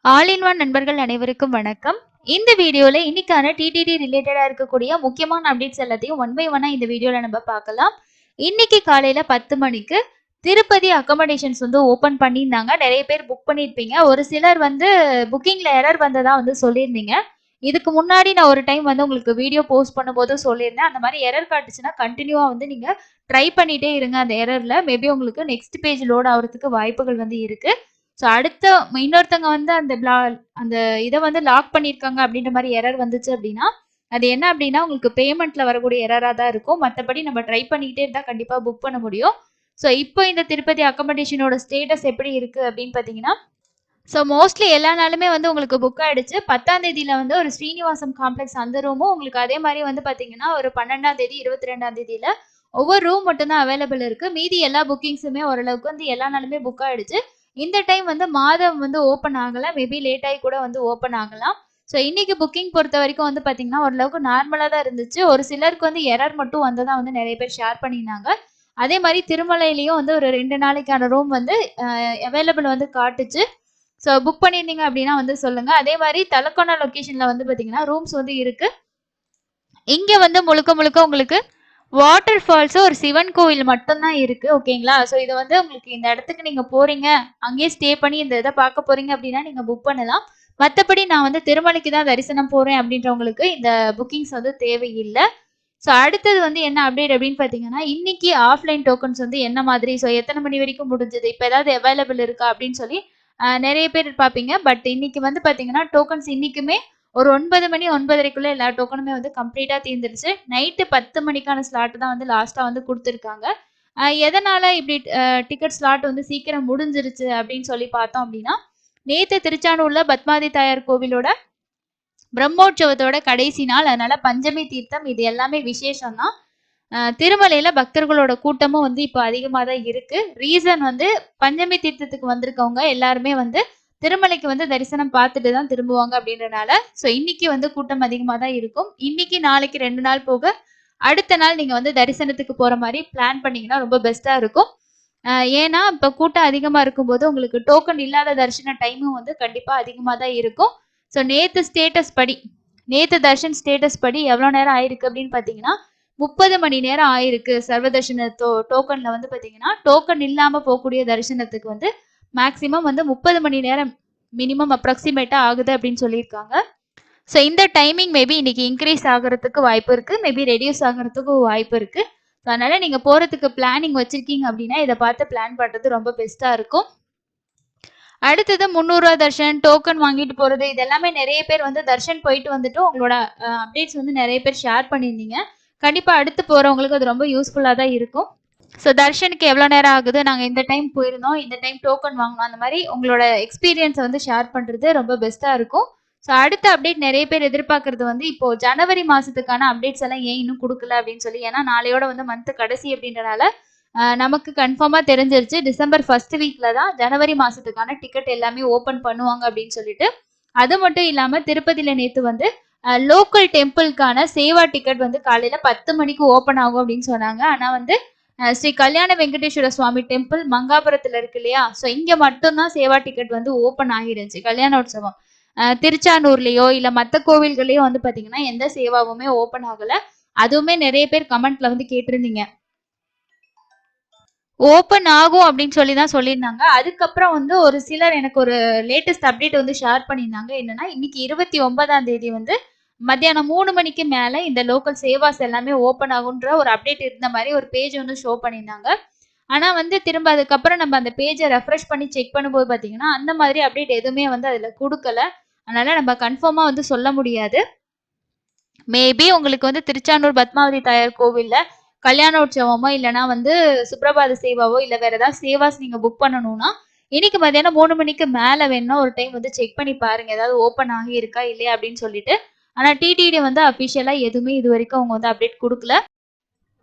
All in one நண்பர்கள் அனைவருக்கும் வணக்கம். இந்த வீடியோல இன்னைக்கான டிடிடி ரிலேட்டடா இருக்கக்கூடிய முக்கியமான அப்டேட்ஸ் எல்லாத்தையும் ஒன் பை ஒன்னா இந்த வீடியோல நம்ம பார்க்கலாம். இன்னைக்கு காலையில 10 மணிக்கு திருப்பதி அக்கமடேஷன்ஸ் வந்து ஓப்பன் பண்ணியிருந்தாங்க. நிறைய பேர் புக் பண்ணியிருப்பீங்க. ஒரு சிலர் வந்து புக்கிங்ல எரர் வந்ததா வந்து சொல்லியிருந்தீங்க. இதுக்கு முன்னாடி நான் ஒரு டைம் வந்து உங்களுக்கு வீடியோ போஸ்ட் பண்ணும்போது சொல்லியிருந்தேன். அந்த மாதிரி எரர் காட்டுச்சுன்னா கண்டினியூவா வந்து நீங்க ட்ரை பண்ணிட்டே இருங்க அந்த எரர்ல. மேபி உங்களுக்கு நெக்ஸ்ட் பேஜ் லோட் ஆகுறதுக்கு வாய்ப்புகள் வந்து இருக்கு. ஸோ அடுத்த இன்னொருத்தவங்க வந்து அந்த இத வந்து லாக் பண்ணியிருக்காங்க அப்படின்ற மாரி எரர் வந்துச்சு அப்படின்னா, அது என்ன அப்படின்னா, உங்களுக்கு பேமெண்ட்ல வரக்கூடிய எரரா தான் இருக்கும். மத்தபடி நம்ம ட்ரை பண்ணிக்கிட்டே இருந்தா கண்டிப்பா புக் பண்ண முடியும். ஸோ இப்போ இந்த திருப்பதி அக்கமடேஷனோட ஸ்டேட்டஸ் எப்படி இருக்கு அப்படின்னு பார்த்தீங்கன்னா, ஸோ மோஸ்ட்லி எல்லா நாளுமே வந்து உங்களுக்கு புக் ஆயிடுச்சு. 10ஆம் தேதியில வந்து ஒரு ஸ்ரீனிவாசம் காம்ப்ளெக்ஸ் அந்த ரூமும் உங்களுக்கு அதே மாரி வந்து பார்த்தீங்கன்னா, ஒரு 12ஆம் தேதி, 22ஆம் தேதியில ஒவ்வொரு ரூம் மட்டும் தான் அவைலபிள் இருக்கு. மீதி எல்லா புக்கிங்ஸுமே ஓரளவுக்கு வந்து எல்லா நாளுமே புக் ஆயிடுச்சு. இந்த டைம் வந்து மாதம் வந்து ஓப்பன் ஆகல. மேபி லேட் ஆயி கூட வந்து ஓப்பன் ஆகலாம். ஸோ இன்னைக்கு புக்கிங் பொறுத்தவரைக்கும் வந்து பார்த்தீங்கன்னா, ஓரளவுக்கு நார்மலா தான் இருந்துச்சு. ஒரு சிலருக்கு வந்து எரர் மட்டும் வந்ததா வந்து நெறைய பேர் ஷேர் பண்ணியிருந்தாங்க. அதே மாரி திருமலையிலயும் வந்து ஒரு 2 நாளைக்கான ரூம் வந்து அவைலபிள் வந்து காட்டுச்சு. ஸோ புக் பண்ணியிருந்தீங்க அப்படின்னா வந்து சொல்லுங்க. அதே மாரி தலக்கோனா லொகேஷன்ல வந்து பார்த்தீங்கன்னா, ரூம்ஸ் வந்து இருக்கு. இங்க வந்து முழுக்க முழுக்க உங்களுக்கு வாட்டர் ஃபால்ஸ் ஒரு சிவன் கோவில் மட்டும் தான் இருக்கு. ஓகேங்களா? ஸோ இது வந்து உங்களுக்கு இந்த இடத்துக்கு நீங்க போறீங்க, அங்கேயே ஸ்டே பண்ணி இந்த இத பார்க்க போறீங்க அப்படின்னா நீங்க புக் பண்ணலாம். மத்தபடி நான் வந்து திருமலைக்கு தான் தரிசனம் போறேன் அப்படின்றவங்களுக்கு இந்த புக்கிங்ஸ் வந்து தேவையில்ல. ஸோ அடுத்தது வந்து என்ன அப்டேட் அப்படின்னு பார்த்தீங்கன்னா, இன்னைக்கு ஆஃப்லைன் டோக்கன்ஸ் வந்து என்ன மாதிரி, ஸோ எத்தன மணி வரைக்கும் முடிஞ்சது, இப்ப ஏதாவது அவைலபிள் இருக்கா அப்படின்னு சொல்லி நெறைய பேர் பார்ப்பீங்க. பட் இன்னைக்கு வந்து பார்த்தீங்கன்னா, டோக்கன்ஸ் இன்னைக்குமே ஒரு 9 மணி 9:30க்குள்ள எல்லா டோக்கனுமே வந்து கம்ப்ளீட்டா தீர்ந்துருச்சு. நைட்டு 10 மணிக்கான ஸ்லாட் தான் வந்து லாஸ்ட்டா வந்து குடுத்துருக்காங்க. எதனால இப்படி டிக்கெட் ஸ்லாட் வந்து சீக்கிரம் முடிஞ்சிருச்சு அப்படின்னு சொல்லி பார்த்தோம் அப்படின்னா, நேத்து திருச்சானூர்ல பத்மாவதி தாயார் கோவிலோட பிரம்மோற்சவத்தோட கடைசி நாள். அதனால பஞ்சமி தீர்த்தம் இது எல்லாமே விசேஷம் தான். திருமலையில பக்தர்களோட கூட்டமும் வந்து இப்போ அதிகமா தான் இருக்கு. ரீசன் வந்து பஞ்சமி தீர்த்தத்துக்கு வந்திருக்கவங்க எல்லாருமே வந்து திருமலைக்கு வந்து தரிசனம் பார்த்துட்டு தான் திரும்புவாங்க அப்படின்றனால, ஸோ இன்னைக்கு வந்து கூட்டம் அதிகமா தான் இருக்கும். இன்னைக்கு, நாளைக்கு 2 நாள் போக, அடுத்த நாள் நீங்க வந்து தரிசனத்துக்கு போற மாரி பிளான் பண்ணீங்கன்னா ரொம்ப பெஸ்ட்டா இருக்கும். ஏன்னா, இப்ப கூட்டம் அதிகமா இருக்கும்போது உங்களுக்கு டோக்கன் இல்லாத தரிசன டைமும் வந்து கண்டிப்பா அதிகமா தான் இருக்கும். ஸோ நேத்து தர்ஷன் ஸ்டேட்டஸ் படி எவ்வளோ நேரம் ஆயிருக்கு அப்படின்னு பார்த்தீங்கன்னா, 30 மணி நேரம் ஆயிருக்கு. சர்வ தர்ஷன டோக்கன்ல வந்து பார்த்தீங்கன்னா, டோக்கன் இல்லாம போக்கூடிய தரிசனத்துக்கு வந்து மேக்ஸிமம் வந்து 30 மணி நேரம் மினிமம் அப்ராக்ஸிமேட்டா ஆகுது அப்படின்னு சொல்லியிருக்காங்க. ஸோ இந்த டைமிங் மேபி இன்னைக்கு இன்க்ரீஸ் ஆகுறதுக்கு வாய்ப்பு இருக்கு. மேபி ரெடியூஸ் ஆகுறதுக்கும் வாய்ப்பு இருக்கு. ஸோ அதனால நீங்க போறதுக்கு பிளானிங் வச்சிருக்கீங்க அப்படின்னா, இத பார்த்து பிளான் பண்றது ரொம்ப பெஸ்ட்டா இருக்கும். அடுத்தது ரூ. 300 தர்ஷன், டோக்கன் வாங்கிட்டு போறது, இது எல்லாமே நெறைய பேர் வந்து தர்ஷன் போயிட்டு வந்துட்டு உங்களோட அப்டேட்ஸ் வந்து நெறைய பேர் ஷேர் பண்ணியிருந்தீங்க. கண்டிப்பா அடுத்து போறவங்களுக்கு அது ரொம்ப யூஸ்ஃபுல்லா தான் இருக்கும். ஸோ தர்ஷனுக்கு எவ்வளோ நேரம் ஆகுது, நாங்க இந்த டைம் போயிருந்தோம், இந்த டைம் டோக்கன் வாங்குனோம், அந்த மாரி உங்களோட எக்ஸ்பீரியன்ஸ வந்து ஷேர் பண்றது ரொம்ப பெஸ்ட்டா இருக்கும். ஸோ அடுத்த அப்டேட் நெறைய பேர் எதிர்பார்க்கறது வந்து, இப்போ ஜனவரி மாசத்துக்கான அப்டேட்ஸ் எல்லாம் ஏன் இன்னும் குடுக்கல அப்படின்னு சொல்லி. ஏன்னா நாளையோட வந்து மந்த் கடைசி அப்படின்றனால, நமக்கு கன்ஃபார்மா தெரிஞ்சிருச்சு. டிசம்பர் 1 வீக்ல தான் ஜனவரி மாசத்துக்கான டிக்கெட் எல்லாமே ஓப்பன் பண்ணுவாங்க அப்படின்னு சொல்லிட்டு. அது மட்டும் இல்லாம திருப்பதியில நேத்து வந்து லோக்கல் டெம்பிள்க்கான சேவா டிக்கெட் வந்து காலையில 10 மணிக்கு ஓப்பன் ஆகும் அப்படின்னு சொன்னாங்க. ஆனா வந்து ஸ்ரீ கல்யாண வெங்கடேஸ்வர சுவாமி டெம்பிள் மங்காபுரத்துல இருக்கு இல்லையா? ஸோ இங்க மட்டும் தான் சேவா டிக்கெட் வந்து ஓப்பன் ஆகிருச்சு. கல்யாணோற்சவம். திருச்சானூர்லயோ இல்ல மத்த கோவில்கள்லயோ வந்து பாத்தீங்கன்னா எந்த சேவாவுமே ஓப்பன் ஆகல. அதுவுமே நெறைய பேர் கமெண்ட்ல வந்து கேட்டிருந்தீங்க. ஓப்பன் ஆகும் அப்படின்னு சொல்லி தான் சொல்லியிருந்தாங்க. அதுக்கப்புறம் வந்து ஒரு சிலர் எனக்கு ஒரு லேட்டஸ்ட் அப்டேட் வந்து ஷேர் பண்ணியிருந்தாங்க. என்னன்னா, இன்னைக்கு 29ஆம் தேதி வந்து மத்தியானம் 3 மணிக்கு மேல இந்த லோக்கல் சேவாஸ் எல்லாமே ஓப்பன் ஆகுன்ற ஒரு அப்டேட் இருந்த மாரி ஒரு பேஜ் வந்து ஷோ பண்ணியிருந்தாங்க. ஆனா வந்து திரும்ப அதுக்கப்புறம் நம்ம அந்த பேஜ ரெஃப்ரெஷ் பண்ணி செக் பண்ணும்போது பார்த்தீங்கன்னா, அந்த மாதிரி அப்டேட் எதுவுமே வந்து அதுல குடுக்கல. அதனால நம்ம கன்ஃபார்மா வந்து சொல்ல முடியாது. மேபி உங்களுக்கு வந்து திருச்சானூர் பத்மாவதி தாயார் கோவில்ல கல்யாணோற்சவமோ, இல்லன்னா வந்து சுப்ரபாத சேவாவோ, இல்ல வேற ஏதாவது சேவாஸ் நீங்க புக் பண்ணணும்னா, இன்னைக்கு மத்தியானம் 3 மணிக்கு மேல வேணும்னா ஒரு டைம் வந்து செக் பண்ணி பாருங்க. ஏதாவது ஓப்பன் ஆகியிருக்கா இல்லையா அப்படின்னு சொல்லிட்டு. ஆனா டிடிடி வந்து அஃபிஷியலா எதுவுமே இதுவரைக்கும் அவங்க வந்து அப்டேட் குடுக்கல.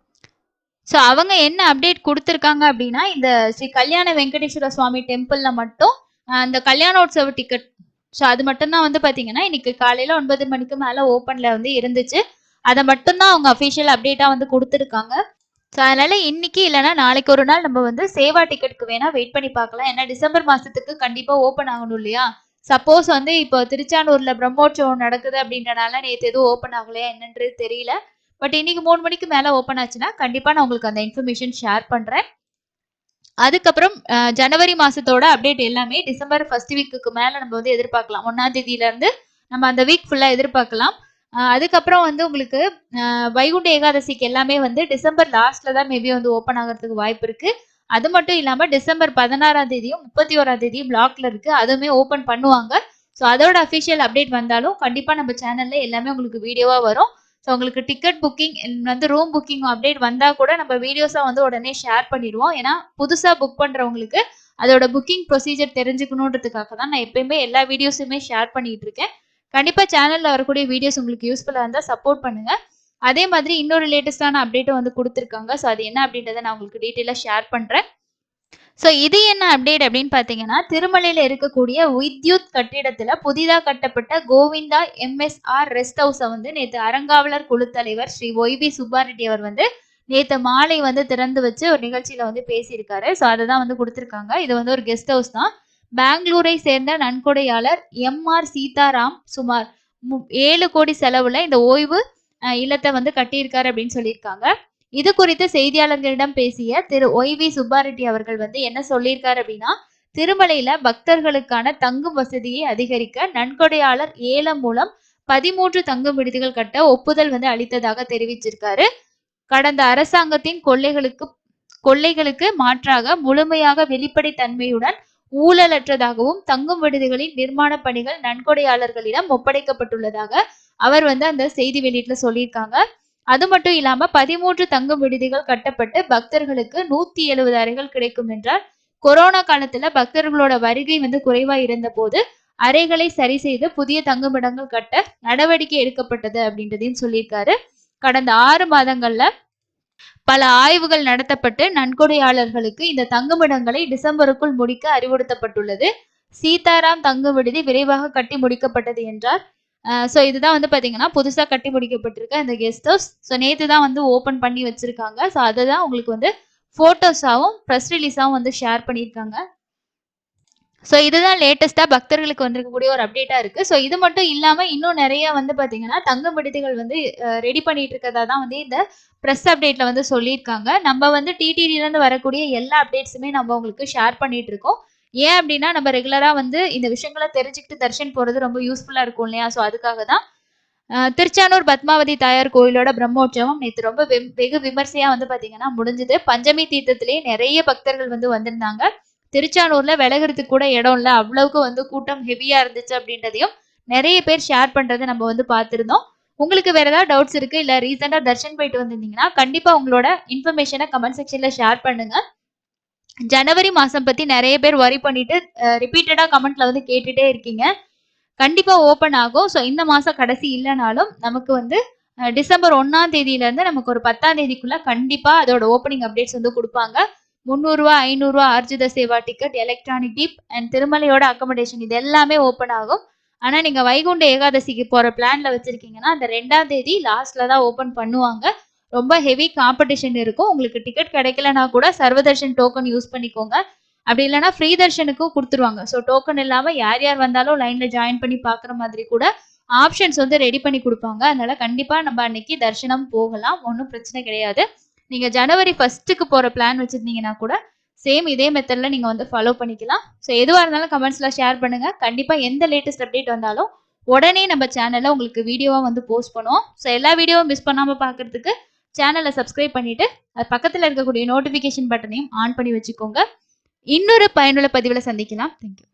ஸோ அவங்க என்ன அப்டேட் குடுத்துருக்காங்க அப்படின்னா, இந்த ஸ்ரீ கல்யாண வெங்கடேஸ்வர சுவாமி டெம்பிள்ல மட்டும் அந்த கல்யாணோற்சவ டிக்கெட். ஸோ அது மட்டும் தான் வந்து பார்த்தீங்கன்னா, இன்னைக்கு காலையில 9 மணிக்கு மேல ஓப்பன்ல வந்து இருந்துச்சு. அத மட்டும் தான் அவங்க அஃபிஷியல் அப்டேட்டா வந்து குடுத்துருக்காங்க. ஸோ அதனால இன்னைக்கு இல்லன்னா நாளைக்கு ஒரு நாள் நம்ம வந்து சேவா டிக்கெட்க்கு வேணா வெயிட் பண்ணி பார்க்கலாம். ஏன்னா டிசம்பர் மாசத்துக்கு கண்டிப்பா ஓப்பன் ஆகணும் இல்லையா? சப்போஸ் வந்து இப்போ திருச்சானூர்ல பிரம்மோற்சவம் நடக்குது அப்படின்றனால நேத்து எதுவும் ஓப்பன் ஆகலையா என்னன்றது தெரியல. பட் இன்னைக்கு 3 மணிக்கு மேல ஓப்பன் ஆச்சுன்னா கண்டிப்பா நான் உங்களுக்கு அந்த இன்ஃபர்மேஷன் ஷேர் பண்றேன். அதுக்கப்புறம் ஜனவரி மாசத்தோட அப்டேட் எல்லாமே டிசம்பர் ஃபர்ஸ்ட் வீக்குக்கு மேல நம்ம வந்து எதிர்பார்க்கலாம். 1ஆம் தேதியில இருந்து நம்ம அந்த வீக் ஃபுல்லா எதிர்பார்க்கலாம். அதுக்கப்புறம் வந்து உங்களுக்கு வைகுண்ட ஏகாதசிக்கு எல்லாமே வந்து டிசம்பர் லாஸ்ட்ல தான் மேபி வந்து ஓப்பன் ஆகிறதுக்கு வாய்ப்பு இருக்கு. அது மட்டும் இல்லாம டிசம்பர் 16ஆம் தேதியும் 31ஆம் தேதியும் பிளாக்ல இருக்கு. அதுவுமே ஓப்பன் பண்ணுவாங்க. ஸோ அதோட அஃபிஷியல் அப்டேட் வந்தாலும் கண்டிப்பா நம்ம சேனல்ல எல்லாமே உங்களுக்கு வீடியோவா வரும். ஸோ உங்களுக்கு டிக்கெட் புக்கிங் வந்து ரூம் புக்கிங் அப்டேட் வந்தா கூட நம்ம வீடியோஸா வந்து உடனே ஷேர் பண்ணிடுவோம். ஏன்னா புதுசா புக் பண்றவங்களுக்கு அதோட புக்கிங் ப்ரொசீஜர் தெரிஞ்சுக்கணுன்றதுக்காக தான் நான் எப்பயுமே எல்லா வீடியோஸுமே ஷேர் பண்ணிட்டு இருக்கேன். கண்டிப்பா சேனல்ல வரக்கூடிய வீடியோஸ் உங்களுக்கு யூஸ்ஃபுல்லா இருந்தா சப்போர்ட் பண்ணுங்க. அதே மாதிரி இன்னொரு லேட்டஸ்டான அப்டேட்டும் வந்து குடுத்துருக்காங்க. ஸோ அது என்ன அப்படின்றத நான் உங்களுக்கு டீட்டெயிலா ஷேர் பண்றேன். ஸோ இது என்ன அப்டேட் அப்படின்னு பார்த்தீங்கன்னா, திருமலையில இருக்கக்கூடிய வித்யுத் கட்டிடத்துல புதிதா கட்டப்பட்ட கோவிந்தா எம்எஸ்ஆர் ரெஸ்ட் ஹவுஸ வந்து நேத்து அறங்காவலர் குழு தலைவர் ஸ்ரீ ஒய்.வி. சுப்பாரெட்டி அவர் வந்து நேத்து மாலை வந்து திறந்து வச்சு ஒரு நிகழ்ச்சியில வந்து பேசியிருக்காரு. ஸோ அததான் வந்து குடுத்துருக்காங்க. இது வந்து ஒரு கெஸ்ட் ஹவுஸ் தான். பெங்களூரை சேர்ந்த நன்கொடையாளர் எம்.ஆர். சீதாராம் சுமார் 7 கோடி செலவுல இந்த ஓய்வு இல்லத்தை வந்து கட்டியிருக்காரு அப்படின்னு சொல்லியிருக்காங்க. இது குறித்து செய்தியாளர்களிடம் பேசிய திரு ஒய்.வி. சுப்பாரெட்டி அவர்கள் வந்து என்ன சொல்லியிருக்காரு அப்படின்னா, திருமலையில பக்தர்களுக்கான தங்கும் வசதியை அதிகரிக்க நன்கொடையாளர் ஏலம் மூலம் 13 தங்கும் விடுதிகள் கட்ட ஒப்புதல் வந்து அளித்ததாக தெரிவிச்சிருக்காரு. கடந்த அரசாங்கத்தின் கொள்ளைகளுக்கு மாற்றாக முழுமையாக வெளிப்படை தன்மையுடன் ஊழலற்றதாகவும் தங்கும் விடுதிகளின் நிர்மாண பணிகள் நன்கொடையாளர்களிடம் ஒப்படைக்கப்பட்டுள்ளதாக அவர் வந்து அந்த செய்தி வெளியீட்டுல சொல்லியிருக்காங்க. அது மட்டும் இல்லாம 13 தங்கும் விடுதிகள் கட்டப்பட்டு பக்தர்களுக்கு 170 அறைகள் கிடைக்கும் என்றார். கொரோனா காலத்துல பக்தர்களோட வருகை வந்து குறைவா இருந்த போது அறைகளை சரி செய்து புதிய தங்குமிடங்கள் கட்ட நடவடிக்கை எடுக்கப்பட்டது அப்படின்றதையும் சொல்லியிருக்காரு. கடந்த 6 மாதங்கள்ல பல ஆய்வுகள் நடத்தப்பட்டு நன்கொடையாளர்களுக்கு இந்த தங்குமிடங்களை டிசம்பருக்குள் முடிக்க அறிவுறுத்தப்பட்டுள்ளது. சீதாராம் தங்கும் விடுதி விரைவாக கட்டி முடிக்கப்பட்டது என்றார். ஸோ இதுதான் வந்து பார்த்தீங்கன்னா புதுசாக கட்டி முடிக்கப்பட்டிருக்க இந்த கெஸ்ட் ஹவுஸ். ஸோ நேற்று தான் வந்து ஓப்பன் பண்ணி வச்சிருக்காங்க. ஸோ அதை தான் உங்களுக்கு வந்து ஃபோட்டோஸாகவும் ப்ரெஸ் ரிலீஸாகவும் வந்து ஷேர் பண்ணியிருக்காங்க. ஸோ இதுதான் லேட்டஸ்ட்டாக பக்தர்களுக்கு வந்திருக்கக்கூடிய ஒரு அப்டேட்டாக இருக்குது. ஸோ இது மட்டும் இல்லாமல் இன்னும் நிறைய வந்து பார்த்தீங்கன்னா தங்கும் விடுதிகள் வந்து ரெடி பண்ணிட்டு இருக்கதா தான் வந்து இந்த ப்ரெஸ் அப்டேட்டில் வந்து சொல்லியிருக்காங்க. நம்ம வந்து டிடிடிலேருந்து வரக்கூடிய எல்லா அப்டேட்ஸுமே நம்ம உங்களுக்கு ஷேர் பண்ணிட்டு இருக்கோம். ஏன் அப்படின்னா நம்ம ரெகுலராக வந்து இந்த விஷயங்களை தெரிஞ்சுக்கிட்டு தர்ஷன் போகிறது ரொம்ப யூஸ்ஃபுல்லாக இருக்கும் இல்லையா? ஸோ அதுக்காக தான் திருச்சானூர் பத்மாவதி தாயார் கோயிலோட பிரம்மோற்சவம் நேற்று ரொம்ப வெகு விமர்சையா வந்து பாத்தீங்கன்னா முடிஞ்சது. பஞ்சமி தீர்த்தத்திலேயே நிறைய பக்தர்கள் வந்து வந்திருந்தாங்க. திருச்சானூர்ல விலகிறதுக்கு கூட இடம் இல்லை, அவ்வளவுக்கு வந்து கூட்டம் ஹெவியா இருந்துச்சு அப்படின்றதையும் நிறைய பேர் ஷேர் பண்றதை நம்ம வந்து பார்த்திருந்தோம். உங்களுக்கு வேற ஏதாவது டவுட்ஸ் இருக்கு இல்ல ரீசெண்டா தர்ஷன் போயிட்டு வந்திருந்தீங்கன்னா கண்டிப்பா உங்களோட இன்ஃபர்மேஷனை கமெண்ட் செக்ஷன்ல ஷேர் பண்ணுங்க. ஜனவரி மாசம் பத்தி நிறைய பேர் வரி பண்ணிட்டு ரிப்பீட்டடா கமெண்ட்ல வந்து கேட்டுட்டே இருக்கீங்க. கண்டிப்பா ஓப்பன் ஆகும். ஸோ இந்த மாசம் கடைசி இல்லைனாலும் நமக்கு வந்து டிசம்பர் 1ஆம் தேதியில இருந்து நமக்கு ஒரு 10ஆம் தேதிக்குள்ள கண்டிப்பா அதோட ஓப்பனிங் அப்டேட்ஸ் வந்து கொடுப்பாங்க. 300 ரூபா 500 ரூபா ஆர்ஜித சேவா டிக்கெட், எலக்ட்ரானிக் டிப் அண்ட் திருமலையோட அக்கமடேஷன் இது எல்லாமே ஓப்பன் ஆகும். ஆனா நீங்க வைகுண்ட ஏகாதசிக்கு போற பிளான்ல வச்சிருக்கீங்கன்னா அந்த 2ஆம் தேதி லாஸ்ட்ல தான் ஓப்பன் பண்ணுவாங்க. ரொம்ப ஹெவி காம்படிஷன் இருக்கும். உங்களுக்கு டிக்கெட் கிடைக்கலனா கூட சர்வதர்ஷன் டோக்கன் யூஸ் பண்ணிக்கோங்க. அப்படி இல்லைன்னா ஃப்ரீ தர்ஷனுக்கும் கொடுத்துருவாங்க. ஸோ டோக்கன் இல்லாம யார் யார் வந்தாலும் லைன்ல ஜாயின் பண்ணி பாக்குற மாதிரி கூட ஆப்ஷன்ஸ் வந்து ரெடி பண்ணி கொடுப்பாங்க. அதனால கண்டிப்பா நம்ம அன்னைக்கு தர்ஷனம் போகலாம், ஒன்றும் பிரச்சனை கிடையாது. நீங்க ஜனவரி 1க்கு போற பிளான் வச்சிருந்தீங்கன்னா கூட சேம் இதே மெத்தட்ல நீங்க வந்து ஃபாலோ பண்ணிக்கலாம். ஸோ எதுவாக இருந்தாலும் கமெண்ட்ஸ்ல ஷேர் பண்ணுங்க. கண்டிப்பா எந்த லேட்டஸ்ட் அப்டேட் வந்தாலும் உடனே நம்ம சேனல்ல உங்களுக்கு வீடியோவா வந்து போஸ்ட் பண்ணுவோம். ஸோ எல்லா வீடியோவும் மிஸ் பண்ணாம பாக்குறதுக்கு சேனலை சப்ஸ்கிரைப் பண்ணிட்டு அது பக்கத்துல இருக்கக்கூடிய நோட்டிபிகேஷன் பட்டனையும் ஆன் பண்ணி வச்சுக்கோங்க. இன்னொரு பயனுள்ள பதிவுல சந்திக்கலாம். தேங்க்யூ.